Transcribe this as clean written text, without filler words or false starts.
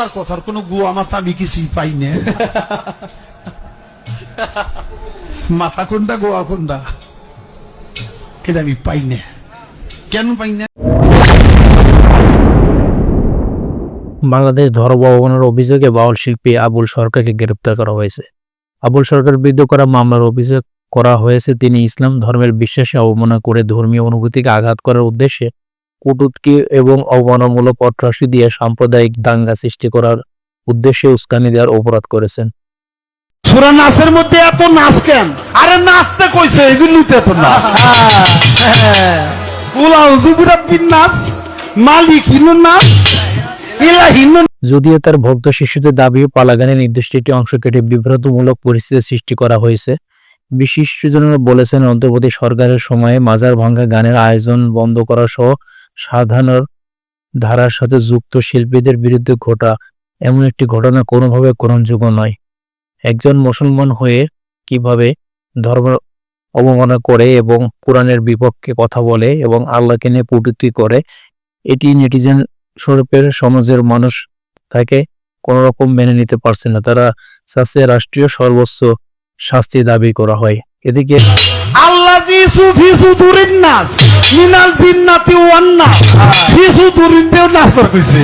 কথার কথার কোনো গুয়া মাথা আমি কিছুই পাই না। মাথা কোনটা গোয়া কোনটা এটা আমি পাই না। কেন পাই না? বাংলাদেশ ধর্ম অবমাননার অভিযোগে বাউল শিল্পী আবুল সরকারকে গ্রেপ্তার করা হয়েছে। আবুল সরকারের বিরুদ্ধে করা মামলার অভিযোগ করা হয়েছে তিনি ইসলাম ধর্মের বিশ্বাসে অবমাননা করে ধর্মীয় অনুভূতিকে আঘাত করার উদ্দেশ্যে কটূক্তি এবং অবমাননামূলক পটরাশি দিয়ে সাম্প্রদায়িক দাঙ্গা সৃষ্টি করার উদ্দেশ্যে উস্কানি দেওয়ার অপরাধ করেছেন। সূরা নাসের মধ্যে এত নাচ কেন? আরে নাচতে কইছে এই জন্যই তো এত নাচ। উলাউযু বিরাব্বিন নাস, মালিকিন নাস, ইলাহিন। যদিও তার ভক্ত শিশুদের দাবি পালাগানের নির্দিষ্ট একটি অংশ কেটে বিভ্রান্তমূলক পরিস্থিতি সৃষ্টি করা হয়েছে। বিশিষ্টজনেরা বলেছেন অন্তর্বর্তী সরকারের সময়ে মাজার ভাঙ্গা গানের আয়োজন বন্ধ করা সহ সাধারণ ধারার সাথে যুক্ত শিল্পীদের বিরুদ্ধে ঘটা এমন একটি ঘটনা কোনোভাবে গ্রহণযোগ্য নয়। একজন মুসলমান হয়ে কিভাবে ধর্ম অবমাননা করে এবং কোরআনের বিপক্ষে কথা বলে এবং আল্লাহকে নিয়ে কটূক্তি করে, এটি নেটিজেন স্বরূপের সমাজের মানুষ তাকে কোনো রকম মেনে নিতে পারছে না। তারা চাচ্ছে রাষ্ট্রীয় সর্বোচ্চ শাস্তি দাবি করা হয়। এদিকে আল্লাযী ফি সুদুরিন নাস মিনাল জিন্নাতি ওয়ান নাস, ফি সুদুরিন নাস কইছে।